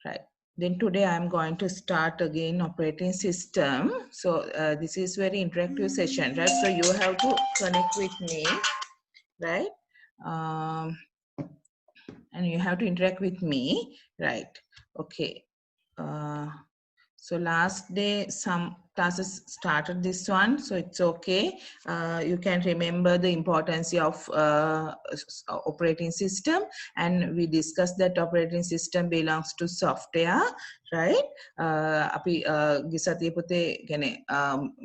Right. Then today I'm going to start again operating system. So this is very interactive session, right? So you have to connect with me, right? Um, and you have to interact with me, right? Okay. Uh, so last day some classes started this one, so it's okay. You can remember the importance of operating system, and we discussed that operating system belongs to software, right? අපි ගිසතිය පොතේ කියන්නේ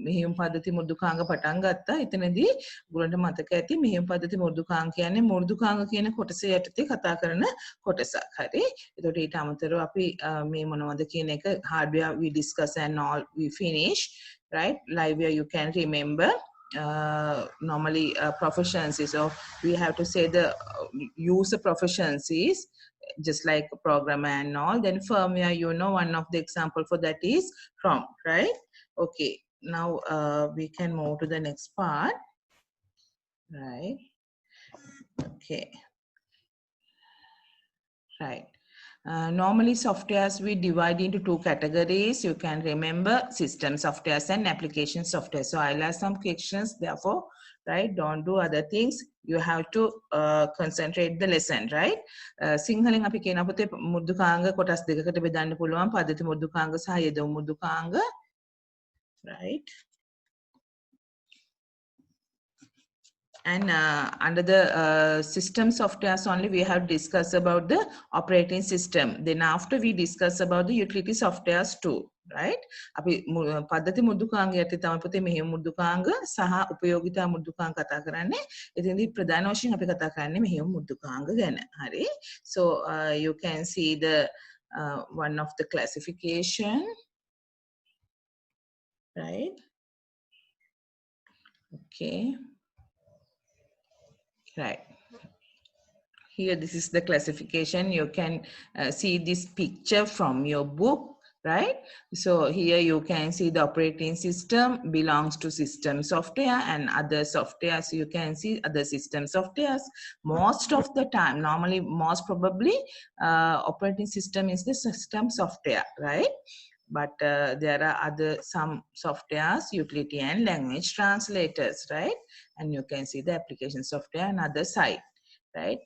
මෙහෙයුම් පද්ධති මෘදුකාංග පටන් ගත්තා. එතනදී ඔයගොල්ලන්ට මතක ඇති මෙහෙයුම් පද්ධති මෘදුකාංග කියන්නේ මෘදුකාංග කියන කොටස යටතේ කතා කරන කොටසක්. හරි. එතකොට ඊට අමතරව අපි මේ මොනවද කියන එක hardware we discuss and all we finish, right? Liveware you can remember. Normally proficiency, so we have to say the user proficiencies just like a programmer and all. Then firmware, you know, one of the example for that is ROM, right? Okay, now we can move to the next part, right? Okay, right. Normally softwares we divide into two categories. You can remember system softwares and application software. So I'll ask some questions, therefore, right? Don't do other things. You have to concentrate the lesson, right? සිංහලෙන් අපි කියන පොතේ මුද්දුකාංග කොටස් දෙකකට බෙදන්න පුළුවන්. පද්ධති මුද්දුකාංග සහ යෙදවුම් මුද්දුකාංග, right? And under the system softwares only, we have discussed about the operating system. Then after we discuss about the utility softwares too, right? අපි පද්ධති මුද්දුකාංග යටතේ තමයි පුතේ මෙහෙයුම් මුද්දුකාංග සහ උපයෝගිතා මුද්දුකාංග කතා කරන්නේ. එතෙන්දී ප්‍රධාන වශයෙන් අපි කතා කරන්නේ මෙහෙයුම් මුද්දුකාංග ගැන. හරි. So you can see the one of the classification, right? Okay. Right. Here, this is the classification. You can see this picture from your book, right? So here you can see the operating system belongs to system software, and other softwares you can see other system softwares. Most of the time, normally, most probably, operating system is the system software, right? But there are other some softwares, utility and language translators, right? And you can see the application software on other side, right?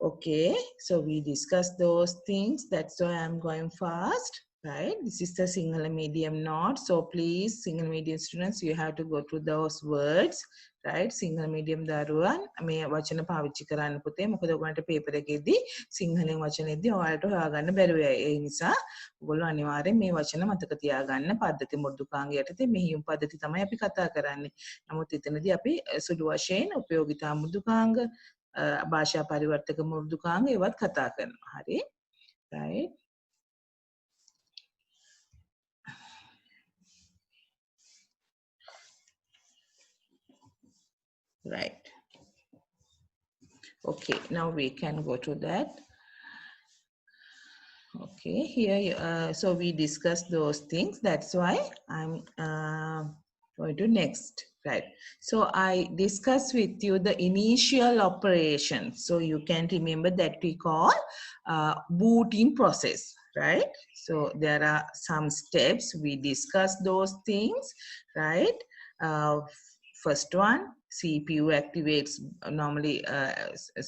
Okay, so we discussed those things. That's why I'm going fast, right? This is the single medium note. So please, single medium students, you have to go through those words, right? Single medium daruwan මේ වචන පාවිච්චි කරන්න පුතේ. මොකද ඔයගොල්ලන්ට paper එකේදී සිංහලෙන් වචනේදී ඔයාලට හොයාගන්න බැරුව යයි. ඒ නිසා ඔයගොල්ලෝ අනිවාර්යෙන් මේ වචන මතක තියාගන්න. පද්ධති මෘදුකාංග යටතේ මෙහියුම් පද්ධති තමයි අපි කතා කරන්නේ. නමුත් එතනදී අපි සුළු වශයෙන් උපයෝගිතා මෘදුකාංග, භාෂා පරිවර්තක මෘදුකාංග ඒවත් කතා කරනවා. හරි, right? Right. Okay, now we can go to that. Okay, here, so we discussed those things. That's why I'm going to next, right? So I discussed with you the initial operation. So you can remember that we call booting process, right? So there are some steps. We discussed those things, right? First one, CPU activates, normally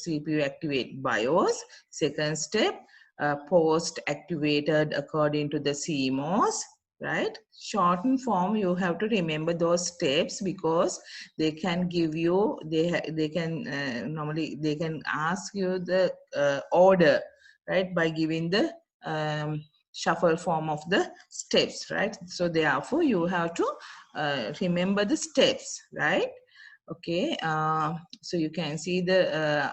CPU activate BIOS. Second step, post activated according to the CMOS, right? Shortened form, you have to remember those steps because they can give you, they can normally they can ask you the order, right, by giving the shuffle form of the steps, right? So therefore you have to remember the steps, right? Okay, so you can see the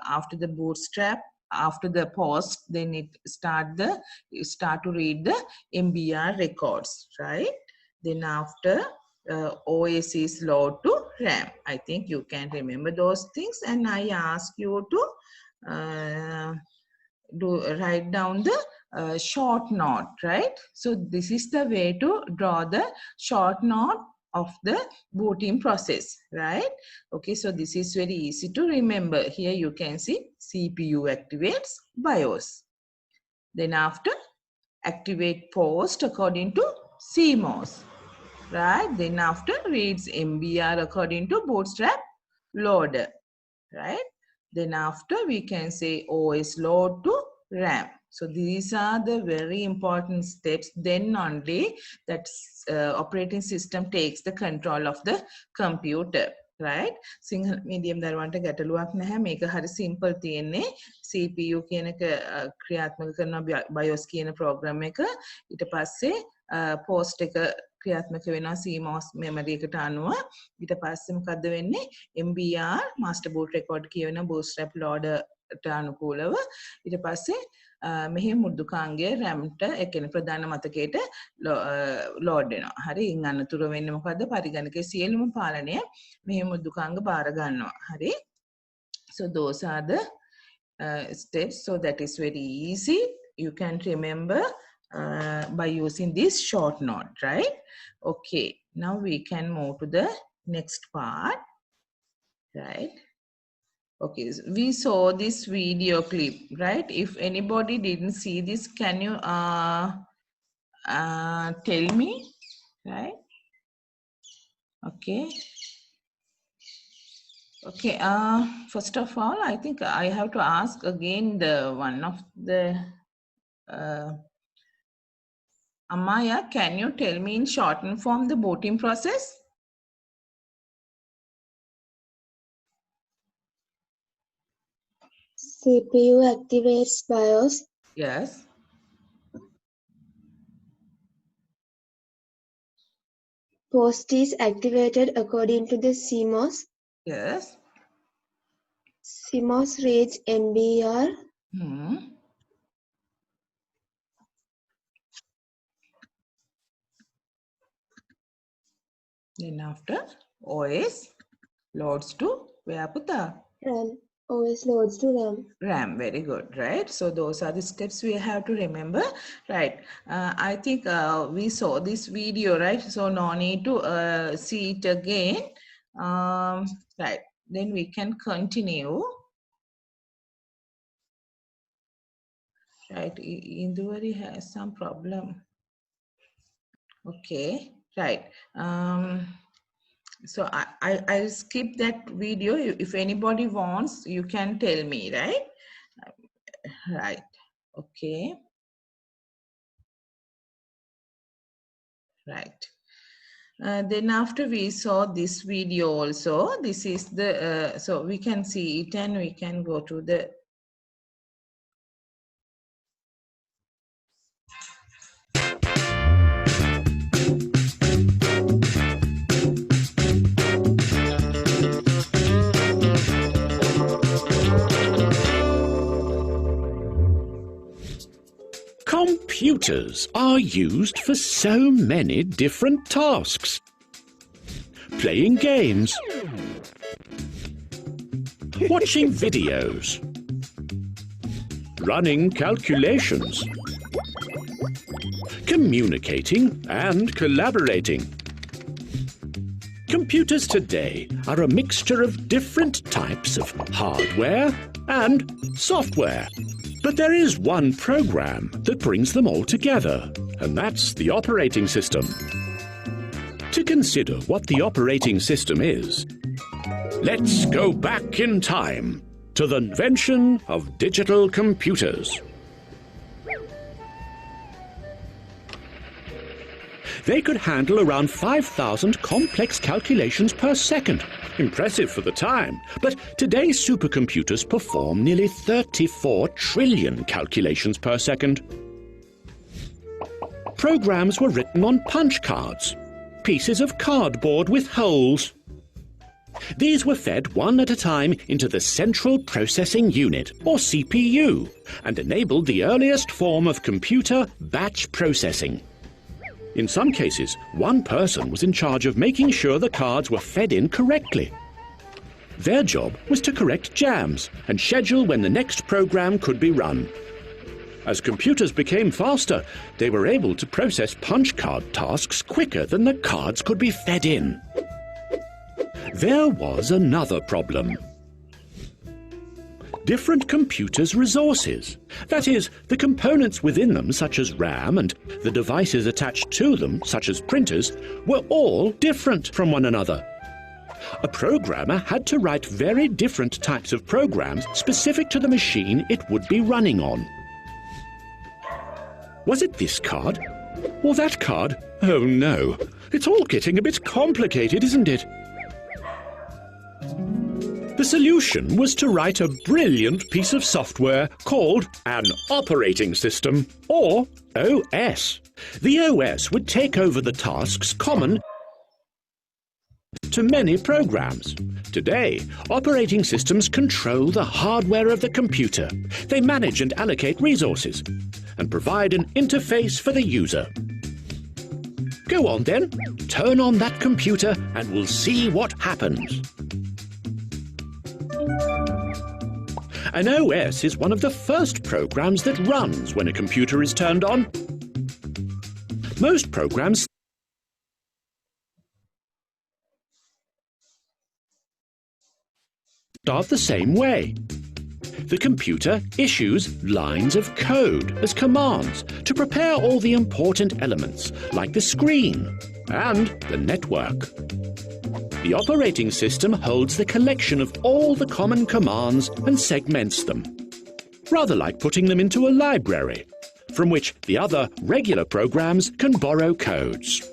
after the bootstrap, after the post, then you start to read the MBR records, right? Then after OS is load to RAM. I think you can remember those things, and I ask you to write down the short note, right? So this is the way to draw the short note of the booting process, right? Okay, so this is very easy to remember. Here you can see CPU activates BIOS. Then after activate post according to CMOS, right? Then after reads MBR according to bootstrap loader, right? Then after we can say OS load to RAM. So these are the very important steps. Then only that operating system takes the control of the computer, right? Single medium දරුවන්ට ගැටලුවක් නැහැ. මේක හරි simple තියෙන්නේ. CPU කියන එක ක්‍රියාත්මක කරන BIOS කියන program එක. ඊට පස්සේ post එක ක්‍රියාත්මක වෙනවා CMOS memory එකට අනුව. ඊට පස්සේ මොකද්ද වෙන්නේ? MBR master boot record කියන bootstrap loader ට අනුකූලව ඊට පස්සේ මෙහි මුද්දුකාංගය RAM ට ඒ කියන්නේ ප්‍රධාන මතකයට load වෙනවා. හරි. ඉන් අනතුරු වෙන්නේ මොකද්ද? පරිගණකයේ සියලුම පාලනය මෙහි මුද්දුකාංග බාර ගන්නවා. හරි. So those are the steps. So that is very easy. You can remember by using this short note, right? Okay, now we can move to the next part, right? Okay, so we saw this video clip, right? If anybody didn't see this, can you tell me, right? Okay. Okay, first of all, I think I have to ask again the one of the Amaya, can you tell me in shortened form the booting process? CPU activates BIOS. Yes. Post is activated according to the CMOS. Yes. CMOS reads MBR. Then after OS loads to where Puta? RAM. OS loads to RAM. RAM, very good, right? So those are the steps we have to remember, right? I think we saw this video, right? So no need to see it again. Right, then we can continue. Right, Induvari has some problem. Okay, right. So I'll skip that video. If anybody wants, you can tell me, right? Right, okay. Right. Then after we saw this video also, this is the, so we can see it and we can go to the Computers are used for so many different tasks. Playing games, watching videos, running calculations, communicating and collaborating. Computers today are a mixture of different types of hardware and software. But there is one program that brings them all together, and that's the operating system. To consider what the operating system is, let's go back in time to the invention of digital computers. They could handle around 5,000 complex calculations per second. Impressive for the time, but today's supercomputers perform nearly 34 trillion calculations per second. Programs were written on punch cards, pieces of cardboard with holes. These were fed one at a time into the Central Processing Unit, or CPU, and enabled the earliest form of computer batch processing. In some cases, one person was in charge of making sure the cards were fed in correctly. Their job was to correct jams and schedule when the next program could be run. As computers became faster, they were able to process punch card tasks quicker than the cards could be fed in. There was another problem. different computers' resources. That is, the components within them, such as RAM, and the devices attached to them, such as printers, were all different from one another. A programmer had to write very different types of programs specific to the machine it would be running on. Was it this card? Or that card? Oh no, it's all getting a bit complicated, isn't it? The solution was to write a brilliant piece of software called an operating system, or OS. The OS would take over the tasks common to many programs. Today, operating systems control the hardware of the computer. They manage and allocate resources and provide an interface for the user. Go on then, turn on that computer and we'll see what happens. An OS is one of the first programs that runs when a computer is turned on. Most programs start the same way. The computer issues lines of code as commands to prepare all the important elements, like the screen and the network. The operating system holds the collection of all the common commands and segments them, rather like putting them into a library, from which the other regular programs can borrow codes.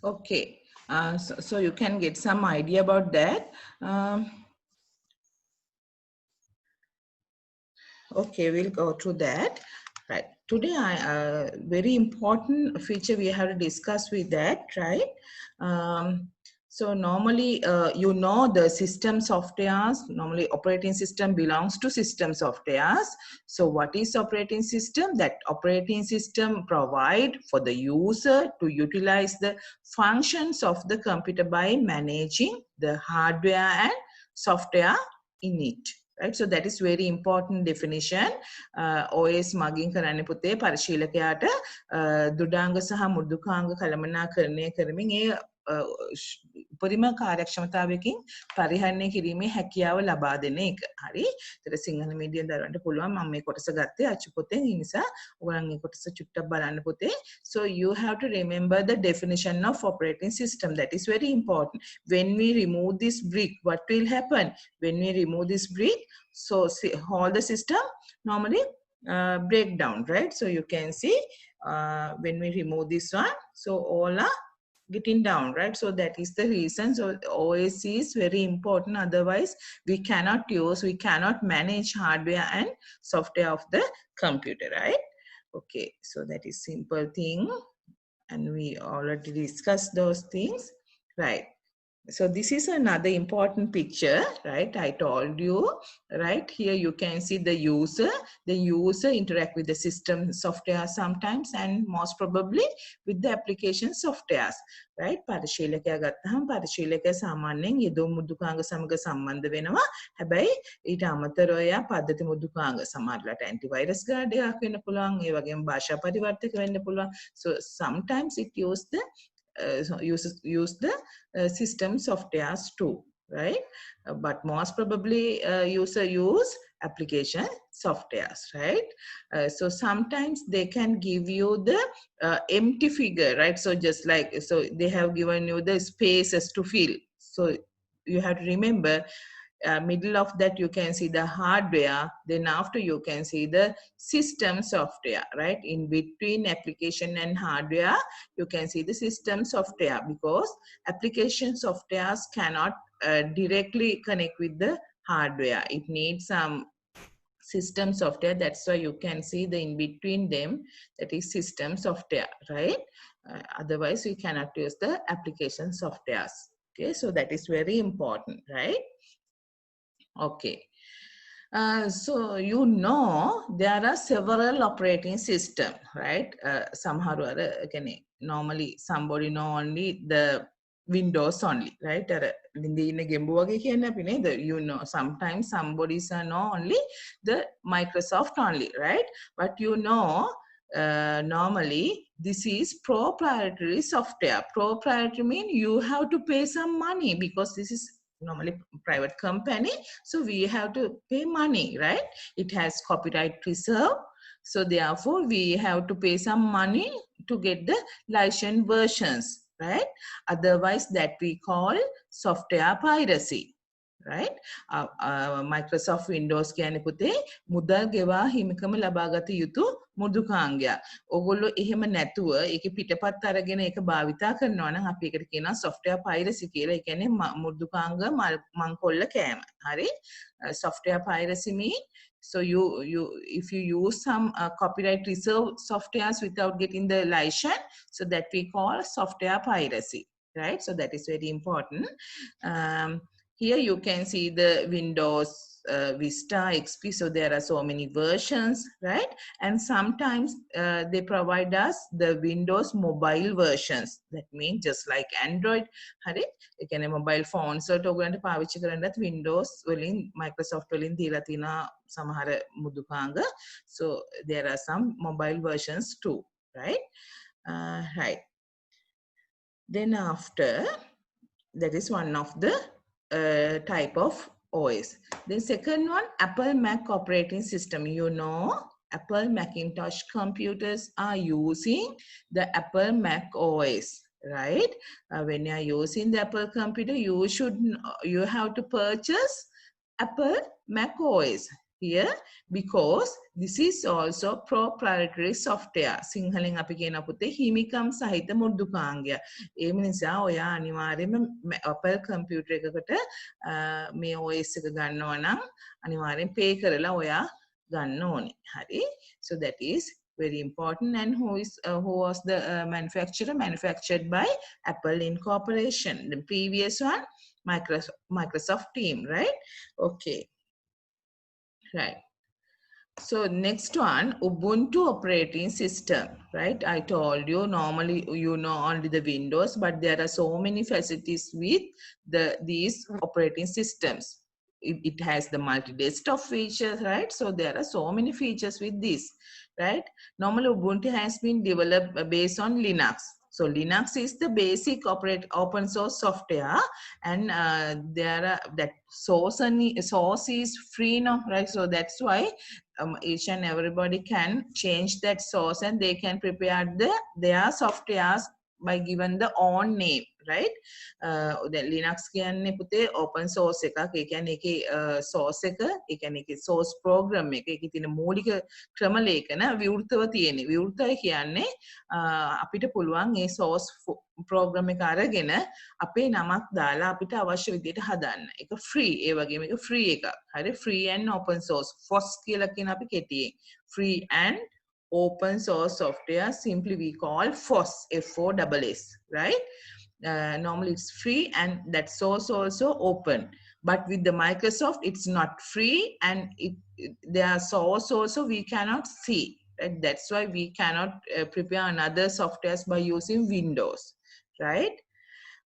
Okay, so you can get some idea about that. Okay, we'll go through that. Right. Today, very important feature we have to discuss with that, right? So normally, you know, the system softwares, normally operating system belongs to system softwares. So what is operating system? That operating system provide for the user to utilize the functions of the computer by managing the hardware and software in it. Right, so that is very important definition. OS මගින් කරන්න පුතේ පරිශීලකයාට දුඩාංග සහ මෘදුකාංග කළමනාකරණය කරමින් ඒ උපරිම කාර්යක්ෂමතාවයකින් පරිහරණය කිරීමේ හැකියාව ලබා දෙන එක. හරි. ඒතර සිංහල මීඩියම් දරුවන්ට පුළුවන් මම මේ කොටස ගත්තේ අච්චු පොතෙන්. ඒ නිසා ඔයගොල්ලන් මේ කොටස චුට්ටක් බලන්න පුතේ. So you have to remember the definition of operating system. That is very important. When we remove this brick, what will happen? When we remove this brick, so see, all the system normally break down, right? So you can see when we remove this one, so all are getting down, right? So that is the reason. So OS is very important. Otherwise, we cannot manage hardware and software of the computer, right? Okay, so that is simple thing. And we already discussed those things, right? So this is another important picture, right? I told you, right? Here you can see the user. The user interact with the system software sometimes and most probably with the application softwares, right? පරිශීලකයා ගත්තහම පරිශීලකයා සාමාන්‍යයෙන් යෙදුම් මුදුකාංග සමග සම්බන්ධ වෙනවා. හැබැයි ඊට අමතරව එයා පද්ධති මුදුකාංග සමහරවිට ඇන්ටිවයිරස් ගාඩ් එකක් වෙන්න පුළුවන්. ඒ වගේම භාෂා පරිවර්තක වෙන්න පුළුවන්. So sometimes it use the system softwares too, right? But most probably user use application softwares, right? So sometimes they can give you the empty figure, right? So just like, so they have given you the spaces to fill. So you have to remember, middle of that you can see the hardware, then after you can see the system software, right? In between application and hardware you can see the system software, because application softwares cannot directly connect with the hardware. It needs some system software. That's why you can see the in between them, that is system software, right? Otherwise we cannot use the application softwares. Okay, so that is very important, right? Okay, so you know there are several operating systems, right? Normally somebody know only the Windows only, right? You know, sometimes somebody know only the Microsoft only, right? But you know, normally this is proprietary software. Proprietary means you have to pay some money, because this is normally private company, so we have to pay money, right? It has copyright reserve, so therefore we have to pay some money to get the licensed versions, right? Otherwise that we call software piracy, right? Microsoft Windows කියන්නේ පුතේ මුදල් ගෙවා හිමිකම ලබාගත යුතු මෘදුකාංගයක්. ඔගොල්ලෝ එහෙම නැතුව ඒකේ පිටපත් අරගෙන ඒක භාවිතා කරනවා නම් අපි ඒකට කියනවා software piracy කියලා. ඒ කියන්නේ මෘදුකාංග මංකොල්ල කෑම. හරි? Software piracy mean, so if you use some copyright reserve softwares without getting the license, so that we call software piracy, right? So that is very important. Here you can see the Windows Vista XP, so there are so many versions, right? And sometimes they provide us the Windows mobile versions. That means just like Android, hari, you can mobile phone. So to ගන්න පාවිච්චි කරන්නත් Windows වලින් Microsoft වලින් දීලා තියෙන සමහර මුදුකාංග. So there are some mobile versions too, right? Right. Then after, that is one of the type of OS. The second one, Apple Mac operating system. You know, Apple Macintosh computers are using the Apple Mac OS, right? When you are using the Apple computer, you have to purchase Apple Mac OS here, because this is also proprietary software. සිංහලෙන් අපි කියන පුතේ හිමිකම් සහිත මුද්දුකාංගය. ඒ නිසා ඔයා අනිවාර්යයෙන්ම Apple computer එකකට මේ OS එක ගන්නවා නම් අනිවාර්යෙන් pay කරලා ඔයා ගන්න ඕනේ. හරි? So that is very important. And who was the manufacturer? Manufactured by Apple Incorporation. The previous one, Microsoft team, right? Okay. Right. So next one, Ubuntu operating system, right? I told you normally you know only the Windows, but there are so many facilities with these operating systems. It has the multi-desktop features, right? So there are so many features with this, right? Normally Ubuntu has been developed based on Linux. So Linux is the basic open source software, and that source is free now, right? So that's why each and everybody can change that source, and they can prepare their softwares by given the own name, right? The Linux කියන්නේ පුතේ open source එකක්. ඒ කියන්නේ ඒකේ source එක, ඒ කියන්නේ ඒකේ source program එක, ඒකේ තියෙන මූලික ක්‍රම ලේඛන විවෘතව තියෙන්නේ. විවෘතය කියන්නේ අපිට පුළුවන් මේ source program එක අරගෙන අපේ නමක් දාලා අපිට අවශ්‍ය විදිහට හදන්න. ඒක free. ඒ වගේම ඒක free එකක්. හරි? Free and open source. FOSS කියලා කියන අපි කෙටියෙන්. Free and open source software, simply we call FOSS, F-O-S-S, right? Normally it's free, and that source also open. But with the Microsoft, it's not free, and their source also we cannot see, right? That's why we cannot prepare another softwares by using Windows, right?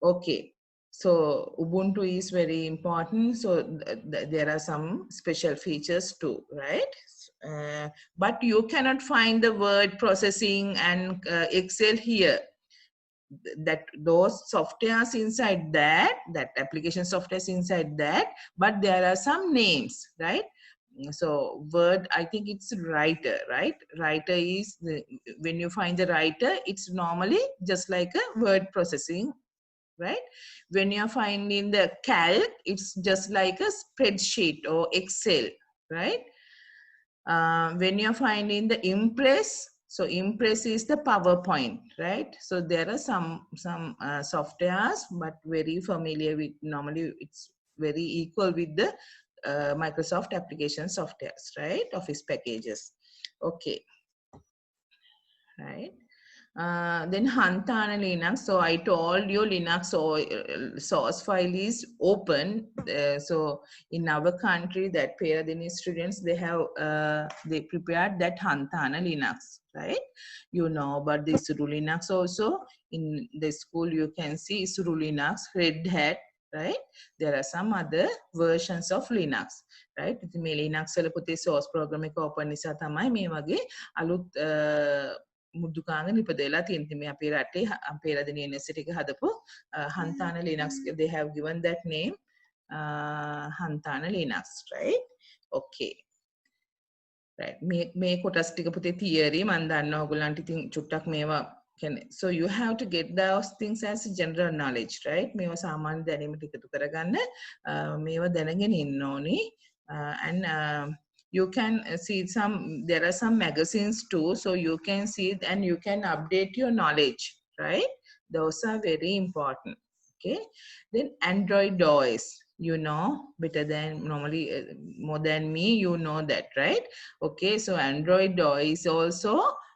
Okay. So Ubuntu is very important. So there are some special features too, right? But you cannot find the word processing and Excel here. That those softwares inside that application softwares inside that, but there are some names, right? So Word, I think it's writer, right? Writer is when you find the writer, it's normally just like a word processing, right? When you're finding the calc, it's just like a spreadsheet or Excel, right? When you're finding the Impress, so Impress is the PowerPoint, right? So there are some softwares, but very familiar with, normally it's very equal with the Microsoft application softwares, right? Office packages. Okay, right. Then Hantana Linux. So I told you Linux source file is open. So in our country, that Peradeniya students, they have they prepared that Hantana Linux, right? You know about the Isuru Linux also. In the school you can see Isuru Linux, Red Hat, right? There are some other versions of Linux, right? මේ Linux වල පුතේ source program එක open නිසා තමයි මේ වගේ අලුත් මුද්දුකාංග නිපදවලා තියෙන්නේ. මේ අපේ රටේ Peradeniya University එක හදපු Hantana Linux, they have given that name Hantana Linux, right? Okay. Right. මේ කොටස් ටික පුතේ theory මම දන්නවා ඔයගොල්ලන්ට ඉතින් චුට්ටක් මේවා කියන්නේ so you have to get those things as general knowledge, right? මේවා සාමාන්‍ය දැනීමට එකතු කරගන්න මේවා දැනගෙන ඉන්න ඕනි and you can see there are some magazines too, so you can see and you can update your knowledge, right? Those are very important. Okay, then Android OS, you know better than normally more than me, you know that, right? Okay, so Android is also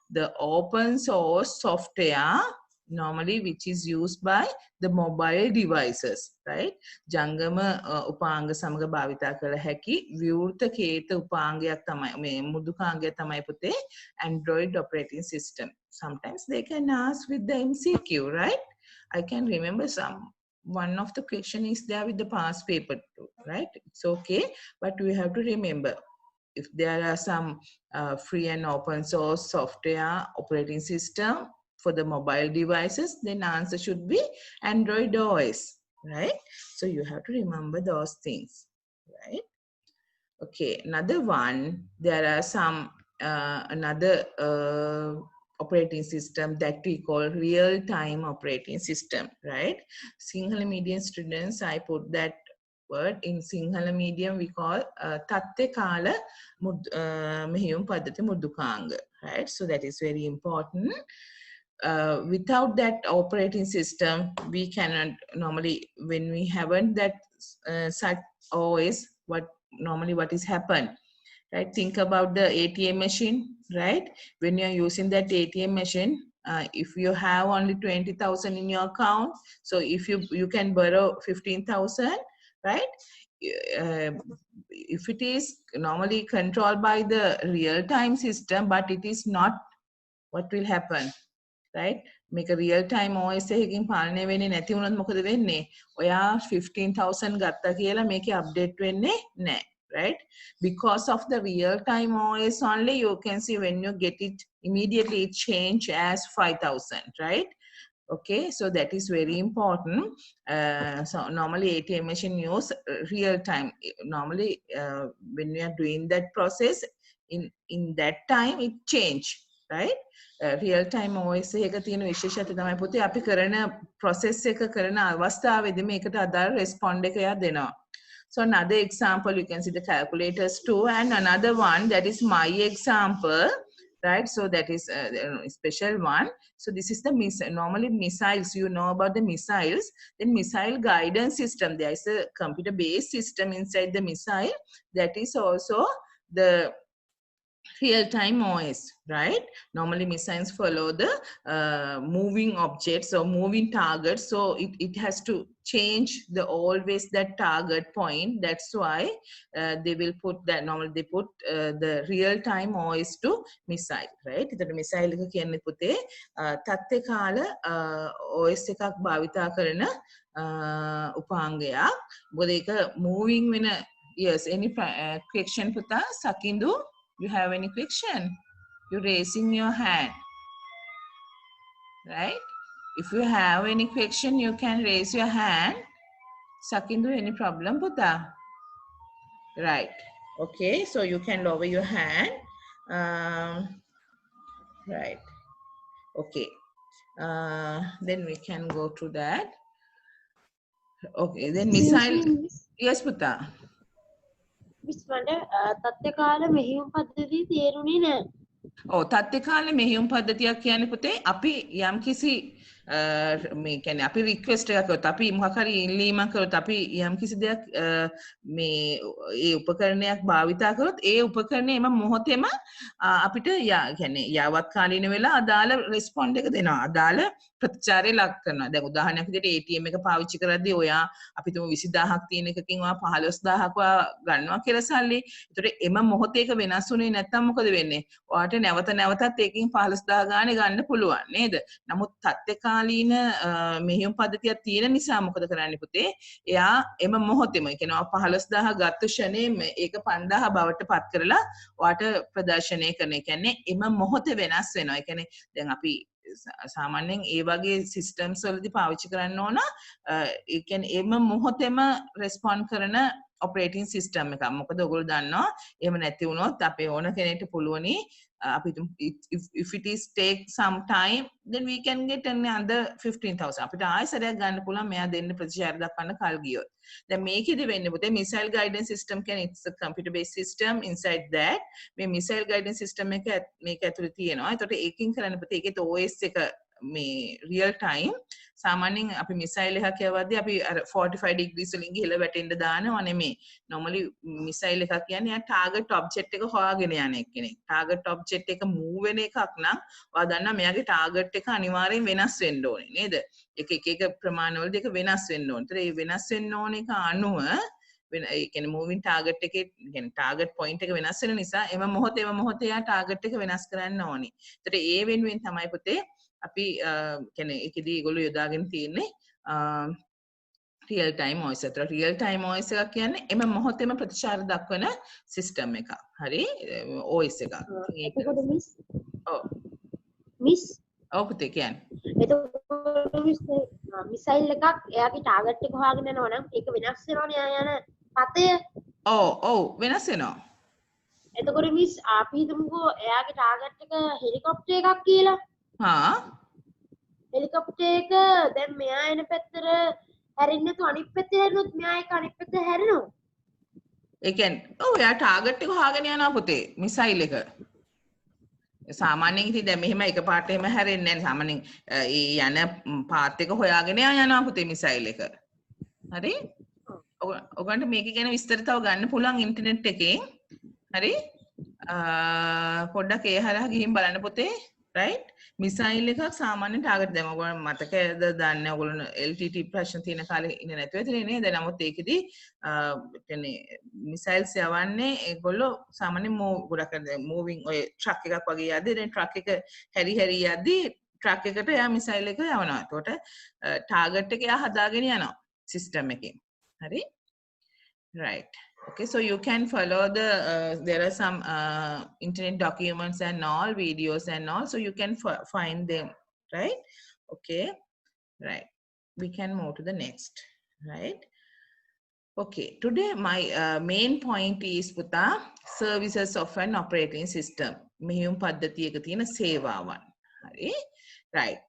the open source software normally which is used by the mobile devices, right? Jangama upanga samaga bhavitha kala haki viwurtha keta upangayak thamai me mudukangaya thamai puthe Android operating system. Sometimes they can ask with the MCQ, right? I can remember one of the question is there with the past paper too, right? It's okay, but we have to remember if there are some free and open source software operating system for the mobile devices, then answer should be Android OS, right? So you have to remember those things, right? Okay, another one, there are some another operating system that we call real-time operating system, right? Sinhala medium students, I put that word in Sinhala medium, we call tatte kala mehiyum paddhati muddukanga, right? So that is very important. Without that operating system, we cannot normally, when we haven't that such OS, what is happened, right? Think about the ATM machine, right? When you're using that ATM machine, if you have only 20,000 in your account, so if you can borrow 15,000, right? If it is normally controlled by the real-time system, but it is not, what will happen, right? Make a real-time OS එකකින් පාලනය වෙන්නේ නැති වුණොත් මොකද වෙන්නේ? ඔයා 15,000 ගත්තා කියලා මේකේ අප්ඩේට් වෙන්නේ නැහැ, right? Because of the real-time OS only, you can see when you get it immediately it change as 5,000, right? Okay, so that is very important. So normally ATM machine use real time. Normally when we are doing that process, in that time it change, right? Real time OS එක තියෙන විශේෂත්වය තමයි පුතේ අපි කරන process එක කරන අවස්ථාවේදී මේකට අදාළ respond එක එයා දෙනවා. So another example, you can see the calculators too, and another one that is my example, right? So that is a special one. So this is the normally missiles, you know about the missiles. Then missile guidance system, there is a computer based system inside the missile that is also the real-time OS, right? Normally missiles follow the moving objects or moving targets, so it has to change the always that target point. That's why they will put that, normally they put the real-time OS to missile, right? The missile එක කියන්නේ පුතේ තත්ත්ව කාල OS එකක් භාවිතා කරන උපාංගයක්. මොකද ඒක moving වෙන, yes, any question පුතා? Sakindu, you have any question? You're raising your hand, right? If you have any question, you can raise your hand. Sakindu, any problem, Puta? Right. Okay, so you can lower your hand. Right. Okay. Then we can go to that. Okay, then missile. Yes, Puta. Miss Manda, තත්ත්ව කාල මෙහෙයුම් පද්ධතිය තේරුණේ නැහැ. ඔව් තත්ත්ව කාල මෙහෙයුම් පද්ධතියක් කියන්නේ පුතේ අපි යම්කිසි මේ කියන්නේ අපි රික්වෙස්ට් එකක් කරොත් අපි මොකක් හරි ඉල්ලීමක් කරොත් අපි යම්කිසි දෙයක් මේ ඒ උපකරණයක් භාවිතා කරොත් ඒ උපකරණය එම මොහොතේම අපිට කියන්නේ යාවත් කාලීන වෙලා අදාළ රෙස්පොන්ඩ් එක දෙනවා. අදාළ ප්‍රතිචාරය ලක් කරනවා. දැන් උදාහරණයක් විදිහට ATM එක පාවිච්චි කරද්දී ඔයා අපි තුමු 20000ක් තියෙන එකකින් ඔයා 15000ක් ගන්නවා කියලා සල්ලි. ඒතකොට එම මොහොතේ ඒක වෙනස් වුණේ නැත්නම් මොකද වෙන්නේ? ඔයාට නැවත නැවතත් ඒකෙන් 15000 ගානේ ගන්න පුළුවන් නේද? නමුත් තත්ත්වකාලීන මෙහෙයුම් පද්ධතියක් තියෙන නිසා මොකද කරන්නේ පුතේ? එයා එම මොහොතේම ඒ කියන්නේ 15000 ගත්ත ෂණේම ඒක 5000 බවට පත් කරලා ඔයාට ප්‍රදර්ශනය කරන. ඒ කියන්නේ එම මොහොතේ වෙනස් වෙනවා. ඒ කියන්නේ දැන් අපි සාමාන්‍යයෙන් ඒ වගේ සිස්ටම්ස් වලදී පාවිච්චි කරන්න ඕන ඒ කියන්නේ එම මොහොතේම රෙස්පොන්ඩ් කරන ඔපරේටින් සිස්ටම් එකක්. මොකද ඔයගොල්ලෝ දන්නවා එහෙම නැති වුණොත් අපේ ඕන කෙනෙක්ට පුළුවනි අපි if it is take some time then we can get another 15,000 අපිට ආයෙසරයක් ගන්න පුළුවන් මෙයා දෙන්න ප්‍රතිචාර දක්වන්න කල් ගියොත්. දැන් මේකෙදි වෙන්නේ පුතේ missile guidance system කියන්නේ it's a computer based system inside that මේ missile guidance system එක මේක ඇතුලේ තියෙනවා. ඒතකොට ඒකෙන් කරන්න පුතේ ඒකේ OS එක මේ real time සාමාන්‍යයෙන් අපි මිසයිල් එකක් යවද්දී අපි අර 45 degrees වලින් ගිහලා වැටෙන්න දානවා නෙමෙයි. normally මිසයිල් එකක් කියන්නේ යා target object එක හොයාගෙන යන කෙනෙක්. target object එක move වෙන එකක් නම් ඔයා දන්නා මෙයාගේ target එක අනිවාර්යෙන් වෙනස් වෙන්න ඕනේ නේද? එක ප්‍රමාණවලදී ඒක වෙනස් වෙන්න ඕනේ. ඒතර ඒ වෙනස් වෙන්න ඕන එක අනුව ඒ කියන්නේ moving target එකේ කියන්නේ target point එක වෙනස් වෙන නිසා එම මොහොතේ යා target එක වෙනස් කරන්න ඕනේ. ඒතර ඒ වෙනුවෙන් තමයි පුතේ අපි කියන්නේ ඒකෙදී ඒගොල්ලෝ යොදාගෙන තියෙන්නේ real time OS එක. real time OS එක කියන්නේ එම මොහොතේම ප්‍රතිචාර දක්වන සිස්ටම් එකක්. හරි OS එකක්. එතකොට මිස් ඔව්. මිස් ඔව් පුතේ කියන්නේ. එතකොට මිස් මිසයිල් එකක් එයාගේ ටාගට් එක හොයාගෙන යනවා නම් ඒක වෙනස් වෙනවනේ එයා යන පතය. ඔව් වෙනස් වෙනවා. එතකොට මිස් අපි හිතමුකෝ එයාගේ ටාගට් එක හෙලිකොප්ටර් එකක් කියලා. හෙලිකොප්ටර් එක දැන් මෙයා එන පැත්තට හැරෙන්නේ නැතුව අනිත් පැත්තට හැරුණොත් මෙයා ඒක අනිත් පැත්තට හැරෙනවා. ඒ කියන්නේ ඔව් එයා ටාගට් එක හොයාගෙන යනවා පුතේ මිසයිල් එක. සාමාන්‍යයෙන් ඉතින් දැන් මෙහෙම එකපාරට එහෙම හැරෙන්නේ නැහැ. සාමාන්‍යයෙන් ඒ යන පාත් එක හොයාගෙන යනවා පුතේ මිසයිල් එක. හරි? ඔයගන්ට මේක ගැන විස්තර තව ගන්න පුළුවන් ඉන්ටර්නෙට් එකෙන්. හරි? පොඩ්ඩක් ඒ හරහා ගිහින් බලන්න පුතේ. right මිසයිල් එකක් සාමාන්‍ය ටාගට් දැන් ඔයගොල්ලෝ මතකද දන්නේ ඔයගොල්ලෝ LTT ප්‍රශ්න තියෙන කාලේ ඉන්නේ නැතුව ඇතිනේ නේද නමුත් ඒකෙදි කියන්නේ මිසයිල්ස් යවන්නේ ඒගොල්ලෝ සාමාන්‍ය ගොඩක් මූවිං ඔය ට්‍රක් එකක් වගේ යද්දී දැන් ට්‍රක් එක හැරි යද්දී ට්‍රක් එකට එයා මිසයිල් එක යවනවා එතකොට ටාගට් එක එයා හදාගෙන යනවා සිස්ටම් එකෙන් හරි right okay so you can follow the there are some internet documents and all videos and all so you can find them right okay right we can move to the next right okay today my main point is puta services of an operating system මෙහෙයුම් පද්ධතියක තියෙන සේවාවන් හරි right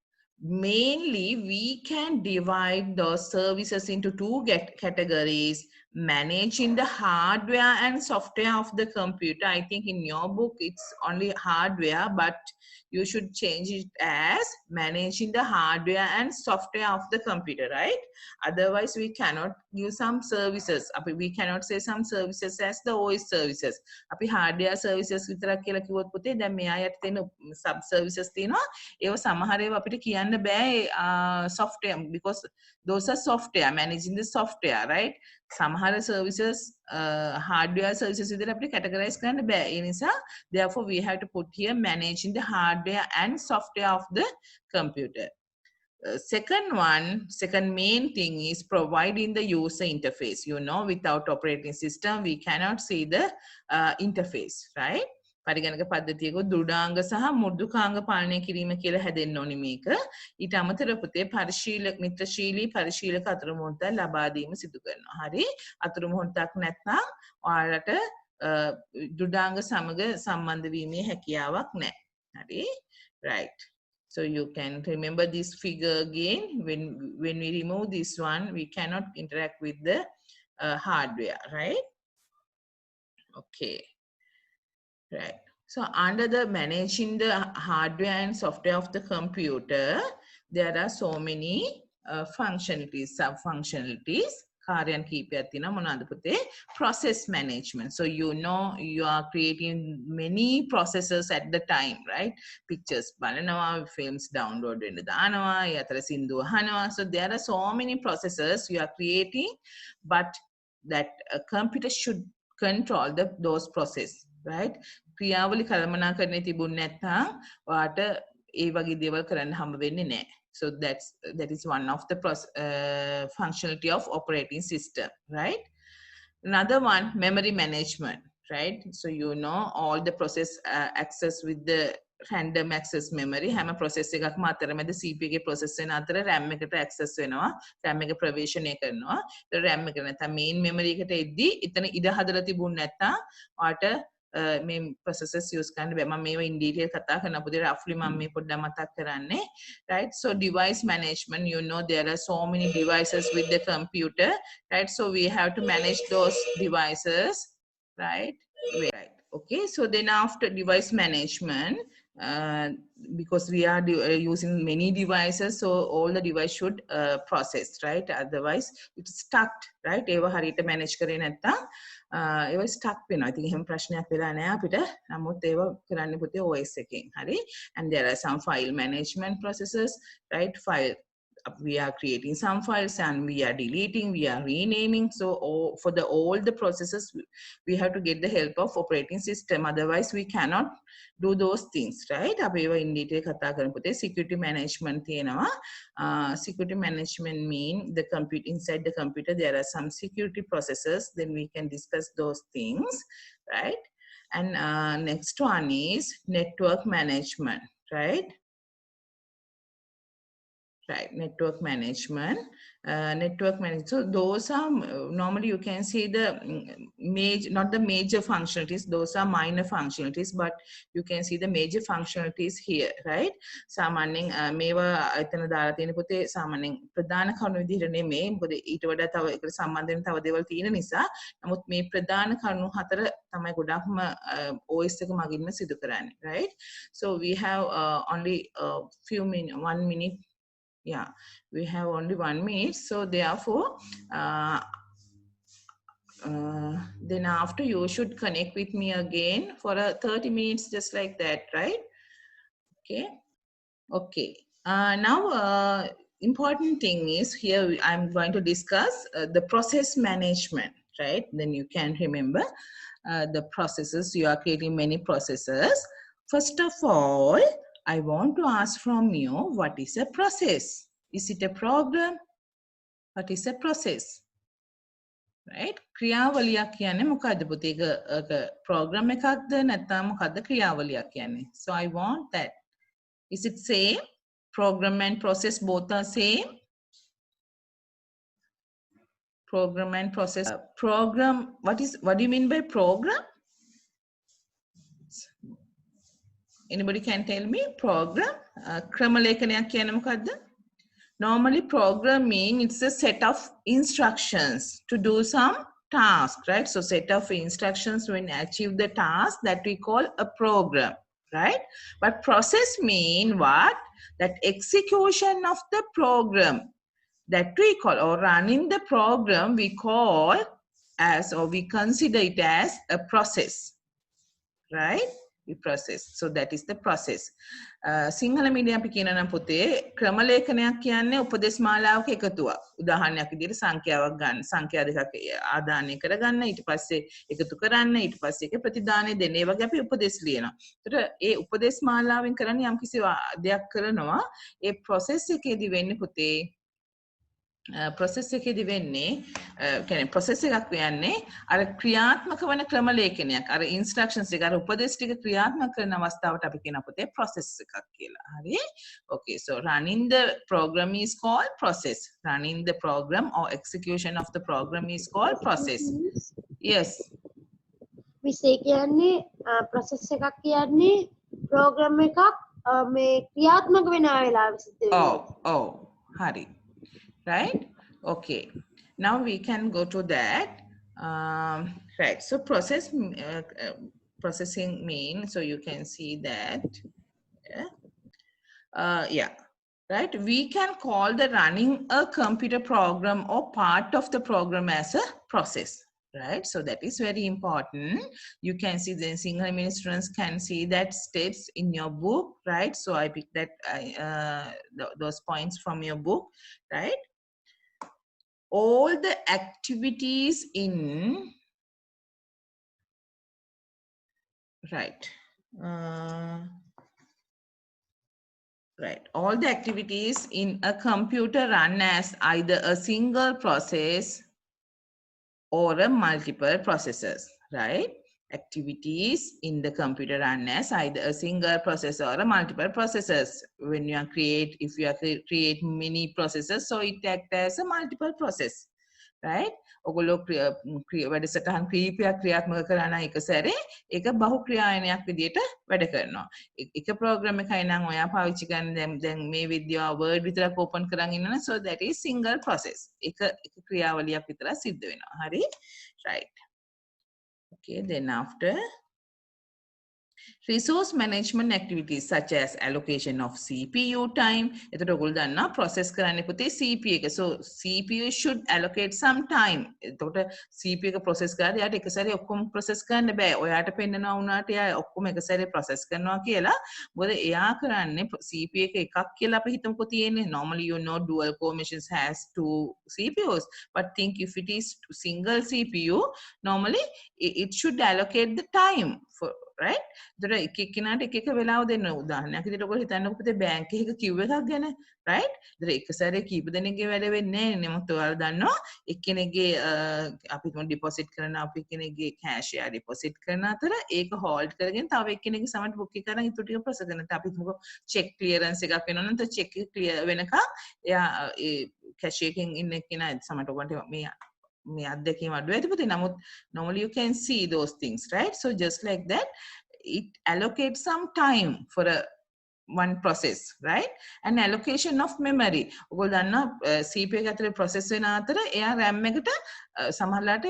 mainly we can divide those services into two categories managing the hardware and software of the computer. I think in your book it's only hardware, but you should change it as managing the hardware and software of the computer, right? Otherwise we cannot give some services. We cannot say some services as the OS services. අපි hardware services විතරක් කියලා කිව්වොත් පුතේ දැන් මේ ආයත තියෙන sub services තියෙනවා. ඒව සමහර ඒවා අපිට කියන්න බෑ software because those are software, managing the software, right? සමහර services hardware services විදිහට අපිට categorize කරන්න බෑ. ඒ නිසා therefore we have to put here managing the hardware and software of the computer. Second main thing is providing the user interface. You know, without operating system we cannot see the interface, right? පරිගණක පද්ධතියක දෘඩාංග සහ මෘදුකාංග පාලනය කිරීම කියලා හැදෙන්න ඕනි මේක. ඊට අමතරව පුතේ මිත්‍රශීලී පරිශීලක අතුරුමුහුණක් ලබා දීම සිදු කරනවා. හරි? අතුරුමුහුණක් නැත්නම් ඔයාලට දෘඩාංග සමග සම්බන්ධ වීමේ හැකියාවක් නැහැ. හරි? Right. So you can remember this figure again. When we remove this one, we cannot interact with the hardware, right? Okay. Right. So under the managing the hardware and software of the computer, there are so many functionalities, sub-functionalities. කාර්යයන් කීපයක් තියෙනවා මොනවාද පුතේ? Process management. So you know you are creating many processes at the time, right? Pictures බලනවා, films download වෙන්න දානවා, ඒ අතර සින්දු අහනවා. So there are so many processes you are creating, but that a computer should control those processes. Right? ක්‍රියාවලි කළමනාකරණය තිබුණ නැත්නම් ඔයාට ඒ වගේ දේවල් කරන්න හම්බ වෙන්නේ නැහැ. So that is one of the functionality of operating system, right? Another one, memory management, right? So you know all the process access with the random access memory හැම process එකක්ම අතරමැද CPU එකේ process වෙන අතර RAM එකට access වෙනවා RAM එක ප්‍රවේශණය කරනවා ඒතර RAM එක නැත්නම් main memory එකට එද්දි එතන ඉඩ හදලා තිබුණ නැත්නම් ඔයාට මේ processes use කරන්න බෑ මම මේවා in detail කතා කරන අපුදේ roughly මම මේ පොඩ්ඩක් මතක් කරන්නේ right so device management you know there are so many devices with the computer right so we have to manage those devices right okay so then after device management because we are using many devices so all the device should process right otherwise it's stuck right ඒව හරියට manage කරේ නැත්නම් ඒව stuck වෙනවා ඉතින් එහෙම ප්‍රශ්නයක් වෙලා නැහැ අපිට නමුත් ඒව කරන්න පුතේ OS එකෙන් හරි and there are some file management processes right file we are creating some files and we are deleting we are renaming so for all the processes we have to get the help of operating system otherwise we cannot do those things right අපි ඒවා in detail කතා කරමු පුතේ security management තියෙනවා security management mean the computer inside the computer there are some security processes then we can discuss those things right and next one is network management right right network management so those are normally you can see the major not the major functionalities those are minor functionalities but you can see the major functionalities here right සාමාන්‍යයෙන් මේවා එතන දාලා තියෙන පුතේ සාමාන්‍යයෙන් ප්‍රධාන කරුණු විදිහට නෙමෙයි මොකද ඊට වඩා තව ඒකට සම්බන්ධ වෙන තව දේවල් තියෙන නිසා නමුත් මේ ප්‍රධාන කරුණු හතර තමයි ගොඩක්ම OS එක මගින්ම සිදු කරන්නේ right so we have only few minutes 1 minute yeah we have only 1 minute so therefore then after you should connect with me again for 30 minutes just like that right okay now important thing is here I'm going to discuss the process management right then you can remember the processes you are creating many processes first of all I want to ask from you, what is a process? Is it a program? What is a process? Right? ක්‍රියාවලියක් කියන්නේ මොකද්ද පුතේ? ඒක program එකක්ද නැත්නම් මොකද්ද ක්‍රියාවලියක් කියන්නේ? So I want that. Is it same? Program and process both are same? Program and process. Program, what do you mean by program? Anybody can tell me program ක්‍රමලේඛනයක් කියන්නේ මොකද්ද normally program mean it's a set of instructions to do some task right so set of instructions when achieve the task that we call a program right but process mean what that execution of the program that we call or running the program we call as or we consider it as a process right we process so that is the process Sinhala medium අපි කියනවා නම් පුතේ ක්‍රමලේඛනයක් කියන්නේ උපදේශ මාලාවක එකතුවක් උදාහරණයක් විදිහට සංඛ්‍යාවක් ගන්න සංඛ්‍යා දෙකක් ආදානය කරගන්න ඊට පස්සේ එකතු කරන්න ඊට පස්සේ ඒක ප්‍රතිදානය දෙන්න ඒ වගේ අපි උපදේශ ලියනවා ඒතර ඒ උපදේශ මාලාවෙන් කරන්නේ යම්කිසි දෙයක් කරනවා ඒ process එකේදී වෙන්නේ පුතේ process එකේදී වෙන්නේ කියන්නේ process එකක් කියන්නේ අර ක්‍රියාත්මක වන ක්‍රම ලේඛනයක් අර instructions එක අර උපදේශ ටික ක්‍රියාත්මක කරන අවස්ථාවට අපි කියන පුතේ process එකක් කියලා. හරි? Okay, so running the program is called process. Running the program or execution of the program is called process. Yes. විශේෂ කියන්නේ process එකක් කියන්නේ program එකක් මේ ක්‍රියාත්මක වෙන වෙලාවෙ සිද්ධ වෙනවා. Oh, හරි. Right? Okay. Now we can go to that. Right. So processing means, so you can see that. Yeah. Right. We can call the running a computer program or part of the program as a process. Right. So that is very important. You can see the single ministrants can see that steps in your book. Right. So I picked that those points from your book. Right. All the activities in right all the activities in a computer run as either a single process or a multiple processes right activities in the computer run as either a single processor or a multiple processors. When you are if you are create many processors, so it acts as a multiple process, right? ඔගොල්ලෝ වැඩසටහන් ක්‍රියාපයක් ක්‍රියාත්මක කරා නම් එක සැරේ ඒක බහු ක්‍රියායනයක් විදියට වැඩ කරනවා. එක ප්‍රෝග්‍රෑම් එකයි නම් ඔයා පාවිච්චි කරන දැන් මේ විද්‍යාව වර්ඩ් විතරක් ඕපන් කරන් ඉන්නවනේ, so that is single process. එක ක්‍රියාවලියක් විතරක් සිද්ධ වෙනවා. හරි? Right. Okay, then after resource management activities such as allocation of CPU time. එතකොට ඔයගොල්ලෝ දන්නා process කරන්න පුතේ CPU එක. So CPU should allocate some time. එතකොට CPU එක process කරද්දී යාට එක සැරේ ඔක්කොම process කරන්න බෑ. ඔයාට පෙන්නනවා වුණාට එයා ඔක්කොම එක සැරේ process කරනවා කියලා. මොකද එයා කරන්නේ CPU එක එකක් කියලා අපි හිතමුකෝ තියෙන්නේ. Normally you know dual core machines has 2 CPUs. But think if it is single CPU, normally it should allocate the time for, right? දර එකෙක්කෙනාට එක වෙලාව දෙන්න. උදාහරණයක් විදිහට ඔයගොල්ලෝ හිතන්නකෝ පුතේ බැංක් එකක කිව් එකක් ගැන, right? දර එක සැරේ කීප දෙනෙක්ගේ වැඩ වෙන්නේ නැහැ නේ. නමුත් ඔයාලා දන්නවා එක්කෙනෙක්ගේ අපි හිතමු ඩිපොසිට් කරන අපි කෙනෙක්ගේ කෑෂ් එයා ඩිපොසිට් කරන අතර ඒක හෝල්ඩ් කරගෙන තව එක්කෙනෙක්ගේ සමහරට බුක් එක කරන් ඉතුරු ටික ප්‍රොසෙස් කරන. අපි හිතමුකෝ චෙක් ක්ලියරන්ස් එකක් වෙනවා නම් චෙක් එක ක්ලියර් වෙනකම් එයා ඒ කෑෂ් එකෙන් ඉන්න එක්කෙනා සමහරට ඔයගොල්ලන්ට මේ අත්දැකීම අඩු ඇති පුතේ. නමුත් normally you can see those things, right? So just like that, it allocates some time for one process, right? And allocation of memory. ඔයගොල්ලෝ දන්නා CPU එක ඇතුලේ process වෙන අතර එයා RAM එකට සමහරලාට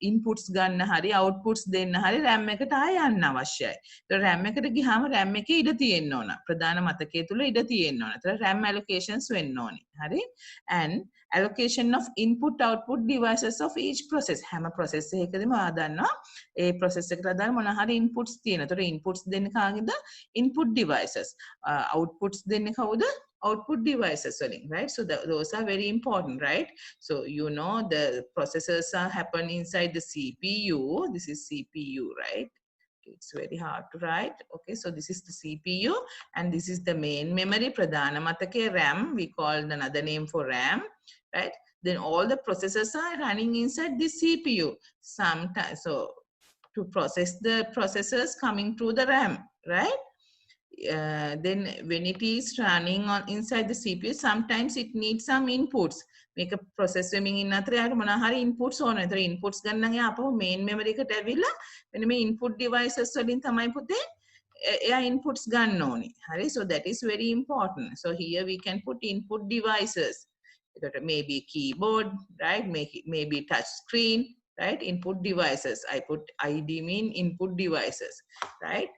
inputs ගන්න හරි outputs දෙන්න හරි RAM එකට ආය යන්න අවශ්‍යයි. ඒතර RAM එකට ගියාම RAM එකේ ඉඩ තියෙන්න ඕන. ප්‍රධාන මතකයේ තුල ඉඩ තියෙන්න ඕන. ඒතර RAM allocations වෙන්න ඕනේ. හරි? And allocation of input output devices of each process. හැම process එකකදීම ආ දන්නවා ඒ process එකට අදාළ මොන හරි inputs තියෙනවා. ඒතර inputs දෙන්නේ කාගෙද? Input devices. Outputs දෙන්නේ කවුද? Output devices, right? So those are very important, right? So you know the processes are happen inside the CPU. This is CPU, right? It's very hard to write. Okay, so this is the CPU and this is the main memory. Pradhana matake RAM, we call another name for RAM, right? Then all the processes are running inside the CPU. Sometimes, so to process the processes coming through the RAM, right? Then when it is running on inside the CPU, sometimes it needs some inputs. Make a process swimming in අතර යාට මොනවා හරි inputs ඕන. ඒතර inputs ගන්න නම් එයා අපව main memory එකට ඇවිල්ලා මෙන්න මේ input devices වලින් තමයි පුතේ එයා inputs ගන්න ඕනේ. හරි? So that is very important. So here we can put input devices. ඒතර maybe keyboard, right? Maybe touch screen, right? Input devices. I put ID mean input devices, right?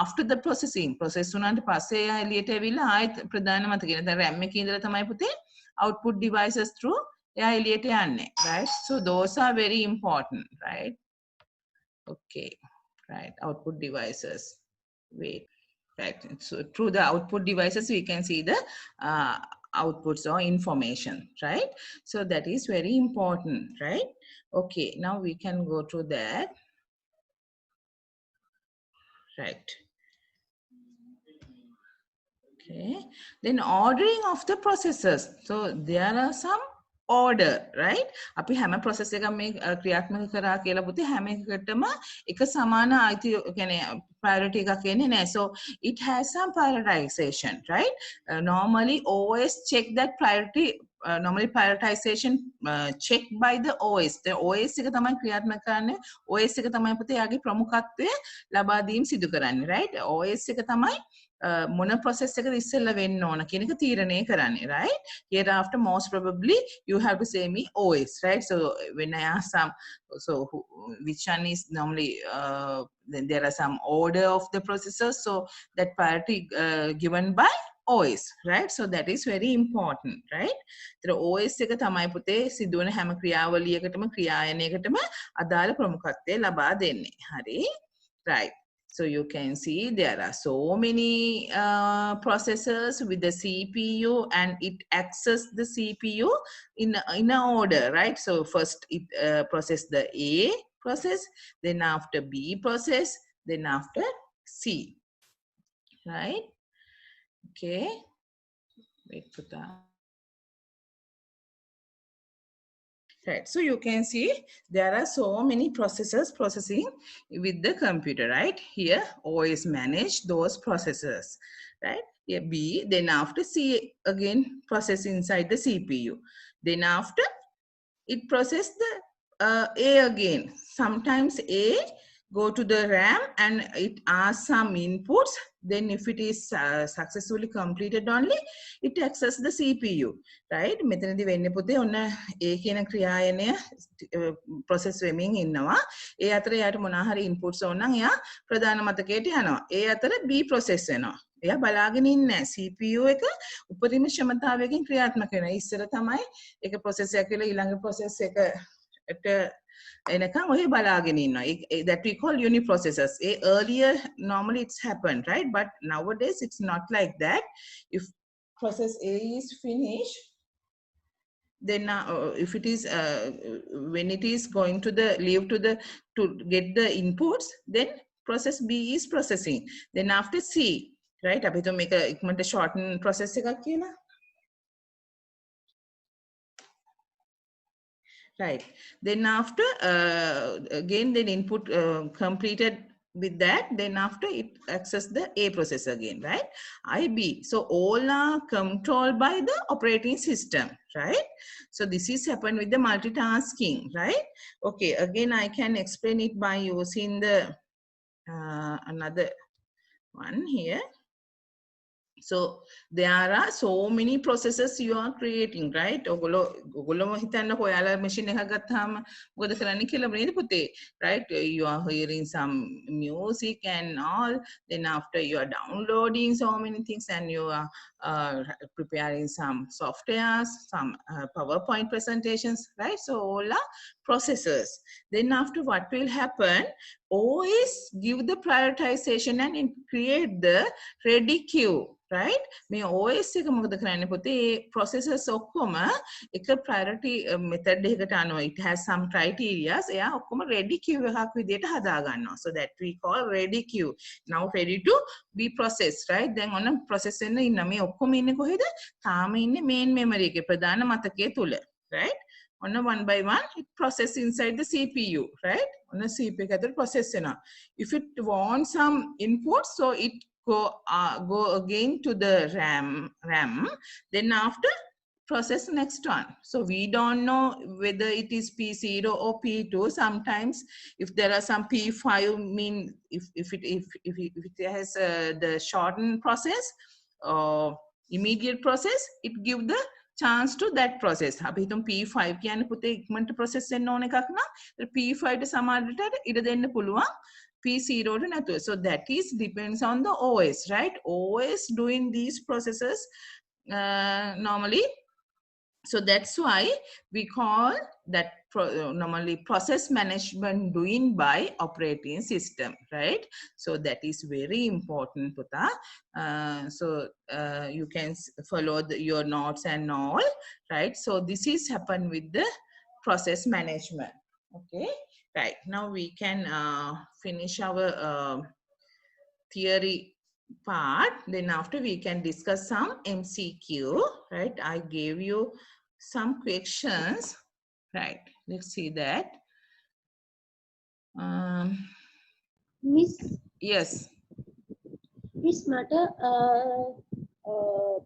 After the processing, process උනාට පස්සේ එයා එළියට ඇවිල්ලා ආයෙත් ප්‍රධාන මතකේ නැත්නම් RAM එකේ ඉඳලා තමයි පුතේ output devices through එයා එළියට යන්නේ, right? So those are very important, right? Okay, right? Output devices. Wait, right? So through the output devices we can see the outputs or information, right? So that is very important, right? Okay, now we can go to that. Right. Okay. Then ordering of the processes. So there are some order, right? අපි හැම process එකක් මේ ක්‍රියාත්මක කරා කියලා පුතේ හැම එකකටම එක සමාන අයිති කියන්නේ priority එකක් එන්නේ නැහැ. So it has some prioritization, right? Normally always check that priority. Normally prioritization checked by the OS. The OS එක තමයි ක්‍රියාත්මක කරන්නේ. OS එක තමයි පුතේ යාගේ ප්‍රමුඛත්වය ලබා දීම සිදු කරන්නේ, right? OS එක තමයි මොන process එකද ඉස්සෙල්ලා වෙන්න ඕන කියන එක තීරණය කරන්නේ, right? Hereafter most probably you have to say me OS, right? So when I ask some, so which one is normally then there are some order of the processors, so that priority given by OS, right? So that is very important, right? The OS එක තමයි පුතේ සිදුවන හැම ක්‍රියාවලියකටම ක්‍රියායනයකටම අදාළ ප්‍රමුඛත්වය ලබා දෙන්නේ. හරි? Right. So you can see there are so many processors with the CPU and it access the CPU in a order, right? So first it process the A process, then after B process, then after C, right? Okay, wait for that. Right, so you can see there are so many processes processing with the computer, right? Here OS manage those processes, right? Here B, then after C again process inside the CPU. Then after it process the A again. Sometimes A go to the RAM and it asks some inputs. Then if it is successfully completed only, it access the CPU, right? මෙතනදී වෙන්නේ පුතේ ඔන්න A කියන ක්‍රියායනය process වෙමින් ඉන්නවා. ඒ අතර යාට මොනවා හරි inputs ඕන නම් එයා ප්‍රධාන මතකයට යනවා. ඒ අතර B process වෙනවා. එයා බලාගෙන ඉන්නේ CPU එක උපරිම ක්ෂමතාවයකින් ක්‍රියාත්මක වෙනවා. ඉස්සර තමයි ඒක process එකක් කියලා ඊළඟ process එකට එනකන් ඔය බලාගෙන ඉන්නවා. That we call uniprocessors. Earlier normally it's happened, right? But nowadays it's not like that. If process A is finished, then if it is when it is going to the leave to the to get the inputs, then process B is processing. Then after C, right? අපි તો මේක ඉක්මනට shorten process එකක් කියලා. Right. Then after again then input completed with that, then after it access the A process again, right? IB. So all are controlled by the operating system, right? So this is happened with the multitasking, right? Okay, again I can explain it by using the another one here. So there are so many processes you are creating, right? ඔගොල්ලෝ හිතන්න ඔයාලා machine එකක් ගත්තාම මොකද කරන්නේ කියලා නේද පුතේ, right? You are hearing some music and all, then after you are downloading so many things and you are preparing some softwares, some PowerPoint presentations, right? So all are processes. Then after what will happen, always give the prioritization and create the ready queue, right? මේ OS එක මොකද කරන්නේ පුතේ, processes ඔක්කොම එක priority method එකකට අනුව it has some criteria. එයා ඔක්කොම ready queue එකක් විදියට හදා ගන්නවා. So that we call ready queue. Now ready to be processed, right? දැන් ඔන්න process වෙන්න ඉන්න මේ ඔක්කොම ඉන්නේ කොහෙද? තාම ඉන්නේ main memory එකේ ප්‍රධාන මතකයේ තුල, right? On a one by one, it process inside the CPU, right? On a CPU, it process. If it wants some input, so it go again to the RAM. Then after process next one. So we don't know whether it is P0 or P2. Sometimes if there are some P5, mean if it has the shortened process or immediate process, it give the chance to that process. අපි හිතමු P5 කියන්නේ පුතේ ඉක්මනට process වෙන්න ඕන එකක් නම් P5 ට සමානට ඉඩ දෙන්න පුළුවන් P0 ට නැතුව. So that is depends on the OS, right? OS doing these processes normally. So that's why we call that normally process management doing by operating system, right? So that is very important, Puta. So you can follow your notes and all, right? So this is happen with the process management. Okay, right. Now we can finish our theory part. Then after we can discuss some MCQ, right? I gave you some questions, right? Let's see that. Miss, Yes. Miss matter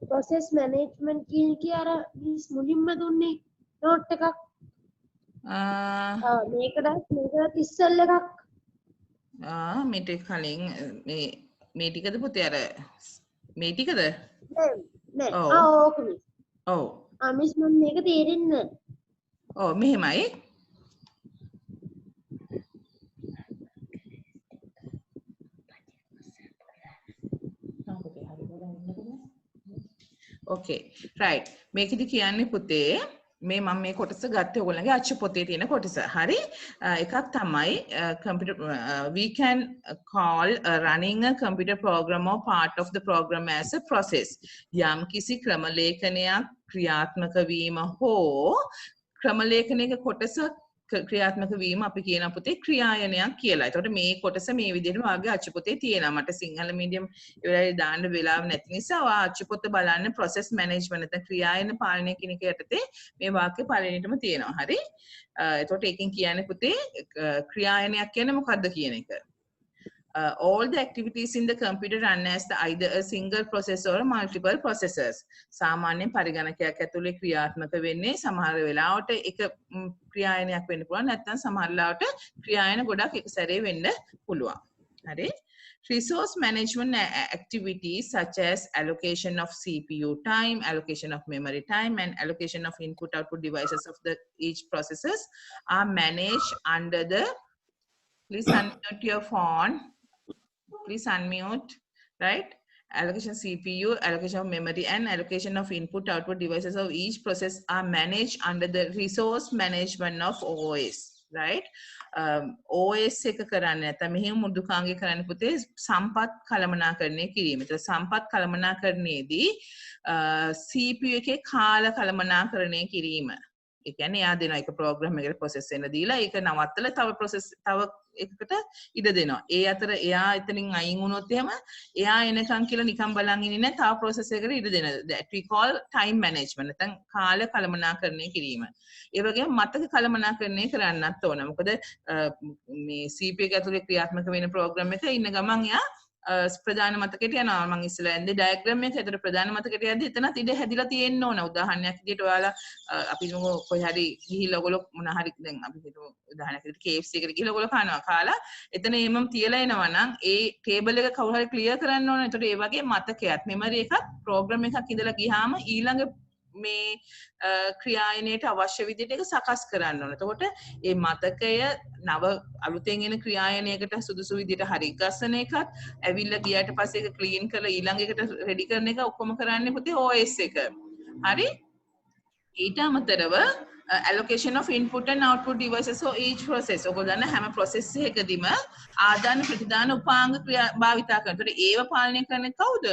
process management කියනකී අර miss මුලින්ම දුන්නේ note එකක් මේකටත් ඉස්සෙල් එකක් මේට කලින් මේ ටිකද පුතේ අර මේ ටිකද නෑ ඔව් ඕක මිස් ඔව් මිස් මම මේක තේරෙන්නේ ඔව් මෙහෙමයි Okay, right. මේකෙදි කියන්නේ පුතේ මේ මම මේ කොටස ගත්තේ ඔයගොල්ලන්ගේ අච්චු පොතේ තියෙන කොටස. හරි? එකක් තමයි computer we can call running a computer program or part of the program as a process. යම් කිසි ක්‍රම ලේඛනයක් ක්‍රියාත්මක වීම හෝ ක්‍රම ලේඛනයක කොටස ක්‍රියාත්මක වීම අපි කියන පුතේ ක්‍රියායනයක් කියලා. ඒතකොට මේ කොටස මේ විදිහට වාගේ අච්චුපොතේ තියෙනවා. මට සිංහල මීඩියම් ඒ වෙලාවේ දාන්න වෙලාව නැති නිසා ඔයා අච්චුපොත බලන්න process management නැත්නම් ක්‍රියායන පාලනය කියන එක යටතේ මේ වාක්‍ය පළවෙනිටම තියෙනවා. හරි? එතකොට ඒකෙන් කියන්නේ පුතේ ක්‍රියායනයක් කියන්නේ මොකක්ද කියන එක. All the activities in the computer run as either a single process or multiple processors. සාමාන්‍යයෙන් පරිගණකයක් ඇතුලේ ක්‍රියාත්මක වෙන්නේ සමහර වෙලාවට එක ක්‍රියායනයක් වෙන්න පුළුවන් නැත්නම් සමහර වෙලාවට ක්‍රියායන ගොඩක් එක සැරේ වෙන්න පුළුවන්. හරි? Resource management activities such as allocation of CPU time, allocation of memory time, and allocation of input-output devices of each processors are managed under the. Please unmute your phone. Please unmute, right? Allocation CPU, allocation of memory, and allocation of input-output devices of each process are managed under the resource management of OS, right? OS එක කරන්නේ නැත්නම් මෙහෙම මුදුකාංගේ කරන්න පුතේ සම්පත් කළමනාකරණය කිරීම. ඒතර සම්පත් කළමනාකරණයේදී CPU එකේ කාල කළමනාකරණය කිරීම. ඒ කියන්නේ එයා දෙනවා එක ප්‍රෝග්‍රෑම් එකකට ප්‍රොසෙස් වෙන්න දීලා ඒක නවත්තලා තව එකකට ඉඩ දෙනවා. ඒ අතර එයා එතනින් අයින් වුණොත් එහෙම එයා එනකන් කියලා නිකන් බලන් ඉන්නේ නැහැ. තව ප්‍රොසෙස් එකකට ඉඩ දෙනවා. That we call time management. නැත්නම් කාල කළමනාකරණය කිරීම. ඒ වගේම මතක කළමනාකරණය කරන්නත් ඕන. මොකද මේ CPU එක ඇතුලේ ක්‍රියාත්මක වෙන ප්‍රෝග්‍රෑම් එක ඉන්න ගමන් එයා ප්‍රධාන මතකයට යනවා. මම ඉස්සෙල්ලා ඇන්දේ ඩයග්‍රෑම් එක ඇතුලේ ප්‍රධාන මතකයට යද්දි එතනත් ඉඩ හැදිලා තියෙන්න ඕන. උදාහරණයක් විදිහට ඔයාලා අපි හිතමු කොහේ හරි ගිහිල්ලා ඔයගොල්ලෝ මොන හරි දැන් අපි හිතමු උදාහරණයක් විදිහට KFC එකට ගිහිල්ලා ඔයගොල්ලෝ කනවා. කාලා එතන එමම් තියලා එනවා නම් ඒ ටේබල් එක කවුරු හරි ක්ලියර් කරන්න ඕන. ඒතකොට ඒ වගේ මතකයක් මෙමරි එකක් ප්‍රෝග්‍රෑම් එකක් ඉඳලා ගියාම ඊළඟ මේ ක්‍රියායනයට අවශ්‍ය විදිහට ඒක සකස් කරන්න ඕන. එතකොට මේ මතකය නව අලුතෙන් එන ක්‍රියායනයකට සුදුසු විදිහට හරි ගස්සන එකත් ඇවිල්ලා ගියාට පස්සේ ඒක ක්ලීන් කරලා ඊළඟ එකට රෙඩි කරන එක ඔක්කොම කරන්නේ පුතේ OS එක. හරි? ඊට අමතරව allocation of input and output devices for each process. ඔයගොල්ලෝ දන්න හැම process එකකදීම ආදාන ප්‍රතිදාන උපාංග ක්‍රියා භාවිතා කරනවා. ඒතකොට ඒව පාලනය කරන්නේ කවුද?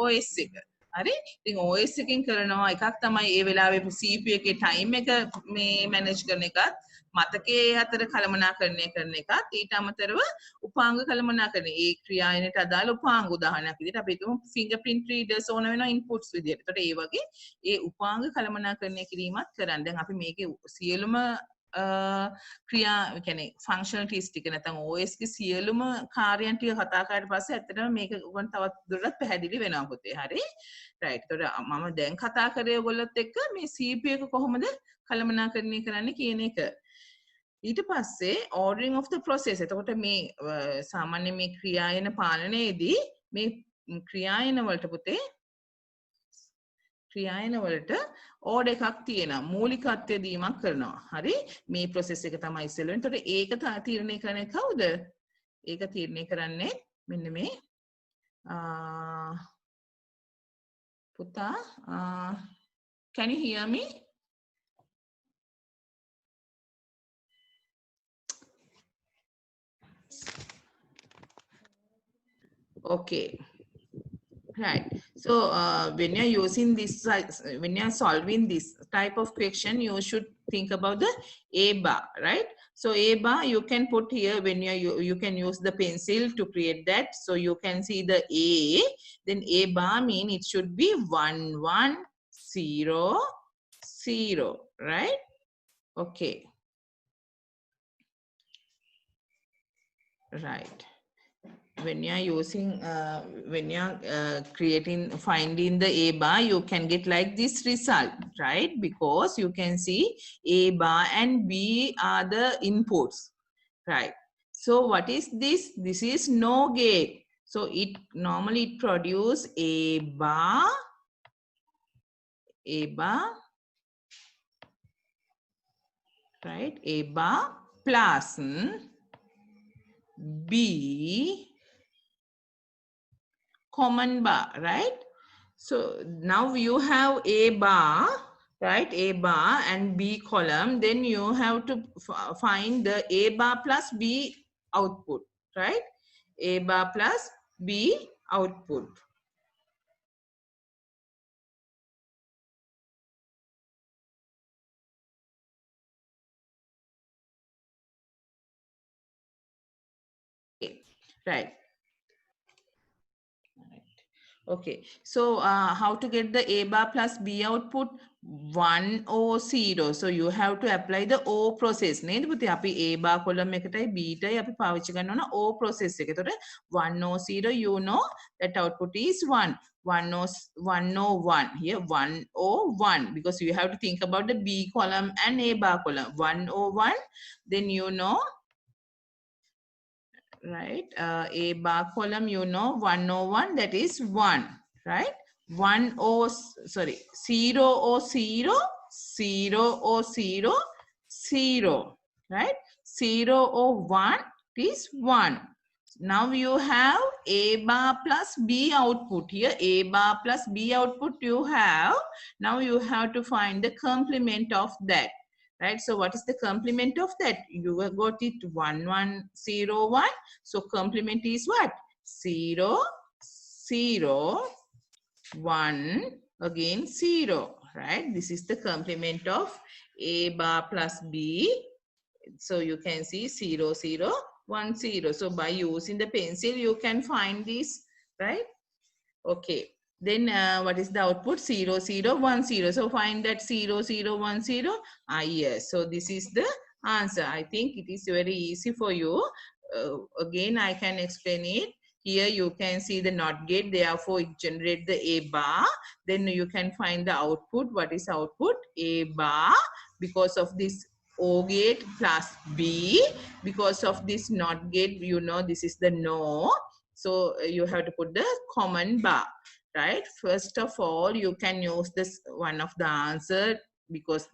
OS එක. හරි? ඉතින් OS එකෙන් කරනවා එකක් තමයි ඒ වෙලාවේ CPU එකේ time එක මේ manage කරන එකත් මතකයේ අතර කළමනාකරණය කරන එකත් ඊට අමතරව උපාංග කළමනාකරණය. ඒ ක්‍රියායනට අදාළ උපාංග උදාහරණයක් විදිහට අපි හිතමු fingerprint readers ඕන වෙනවා inputs විදිහට. ඒතකොට ඒ වගේ ඒ උපාංග කළමනාකරණය කිරීමත් කරන්න. දැන් අපි මේකේ සියලුම ක්‍රියා කියන්නේ ෆන්ක්ෂනලිටිස් ටික නැත්නම් OS ගේ සියලුම කාර්යයන් ටික කතා කරාට පස්සේ ඇත්තටම මේක උගන් තවත් දුරටත් පැහැදිලි වෙනවා පුතේ. හරි? රයිට්. ඒතකොට මම දැන් කතා කරේ ඔයගොල්ලොත් එක්ක මේ CPU එක කොහොමද කළමනාකරණය කරන්න කියන එක. ඊට පස්සේ ordering of the process. එතකොට මේ සාමාන්‍ය මේ ක්‍රියායන පාලනයේදී මේ ක්‍රියායන වලට පුතේ ක්‍රියායන වලට ඕඩර් එකක් තියෙනවා. මූලිකත්වය දීමක් කරනවා. හරි? මේ process එක තමයි ඉස්සෙල්ලා වෙන්නේ. එතකොට ඒක තීරණය කරන්නේ කවුද? ඒක තීරණය කරන්නේ මෙන්න මේ පුතා can you hear me? Okay. Right. So when you're using this, when you're solving this type of question, you should think about the A bar, right? So A bar you can put here when you can use the pencil to create that. So you can see the A, then A bar mean it should be 1 1 0 0, right? Okay. Right. When you're using when you're finding the A bar, you can get like this result, right? Because you can see A bar and B are the inputs, right? So what is this? This is no gate. So it normally produce A bar, right? A bar plus B common bar, right? So now you have A bar, right? A bar and B column. Then you have to find the A bar plus B output, right? A bar plus B output. Right. Okay, so how to get the A bar plus B output? 1 or 0. So you have to apply the O process. නේද පුතේ? අපි A bar column එකටයි B ටයි අපි පාවිච්චි කරන්න ඕන O process එක. එතකොට 1 or 0, you know that output is 1. 1 or 1. Here 1 or 1, because you have to think about the B column and A bar column. 1 or 1, then you know, right? A bar column, you know, 101, that is 1, right? 1 or, sorry, 0 or 0, 0 or 0, 0, right? 0 or 1 is 1. Now you have A bar plus B output. Here A bar plus B output you have. Now you have to find the complement of that. Right, so what is the complement of that? You got it 1 1 0 1. So complement is what? 0 0 1 again 0. Right, this is the complement of A bar plus B. So you can see 0 0 1 0. So by using the pencil you can find this, right? Okay. Then what is the output? 0 0 1 0. So find that 0 0 1 0. Yes. So this is the answer. I think it is very easy for you. Again, I can explain it. Here you can see the NOT gate. Therefore, it generates the A bar. Then you can find the output. What is output? A bar. Because of this O gate plus B. Because of this NOT gate, you know this is the no. So you have to put the common bar, right? First of all, you can use this one of the answer, because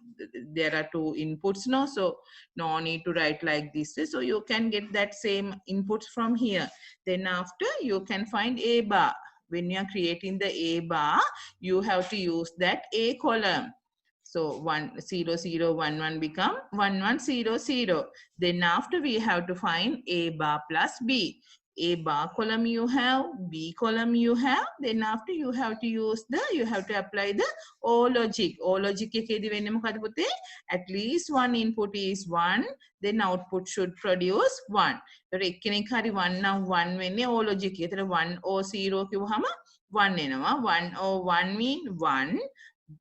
there are two inputs now, so no need to write like this. So you can get that same inputs from here. Then after, you can find A bar. When you are creating the A bar, you have to use that A column. So 1 0 0 1 1 become 1 1 0 0. Then after, we have to find A bar plus B. A bar column you have, B column you have. Then after, you have to apply the O logic. O logic එකේදී වෙන්නේ මොකද පුතේ? At least one input is 1, then output should produce 1. ඒතර එක්කෙනෙක් හරි 1 නම් 1 වෙන්නේ O logic. ඒතර 1 or 0 කිව්වහම 1 එනවා. 1 or 1 mean 1.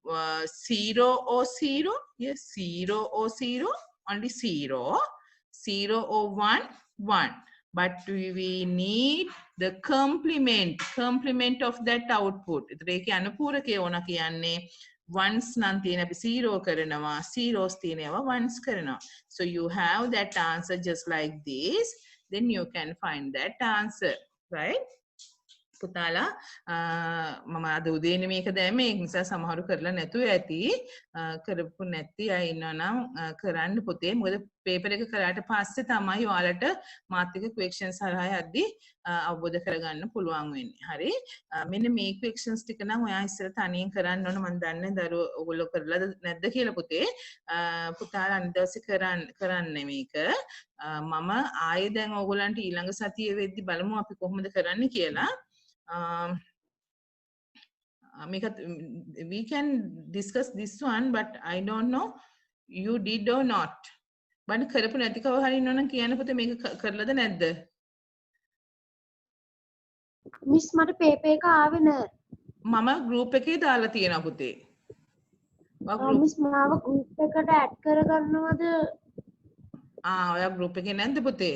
0 or 0, yes, 0 or 0, only 0. 0 or 1, 1. But we need the complement of that output. එතකොට ඒකේ අනුපූරකය ඕන කියන්නේ ones නම් තියෙන අපි 0 කරනවා, zeros තියෙනවා ones කරනවා. So you have that answer just like this. Then you can find that answer, right? පුතාලා මම අද උදේනේ මේක දැම්මේ, ඒ නිසා සමහරු කරලා නැතුව ඇති. කරපු නැති අය ඉන්නවා නම් කරන්න පුතේ. මොකද පේපර් එක කරාට පස්සේ තමයි ඔයාලට මාත් එක්ක questions හරහා යද්දි අවබෝධ කරගන්න පුළුවන් වෙන්නේ. හරි. මෙන්න මේ questions ටික නම් ඔයා ඉස්සර තනියෙන් කරන්න ඕන. මම දන්නේ දරුවෝ ඔයගොල්ලෝ කරලාද නැද්ද කියලා පුතේ. පුතාලා අනිත් දවසේ කරන්න මේක. මම ආයේ දැන් ඔයගොල්ලන්ට ඊළඟ සතියේ වෙද්දි බලමු අපි කොහොමද කරන්න කියලා. We can discuss this one, but I don't know you did or not. But කරපු නැති කව හරි ඉන්නවනම් කියන්න පුතේ මේක කරලාද නැද්ද? මිස් මට පේපර් එක ආවේ නෑ. මම group එකේ දාලා තියෙනවා පුතේ. මිස් මාව group එකට add කරගන්නවද? ඔයා group එකේ නැද්ද පුතේ?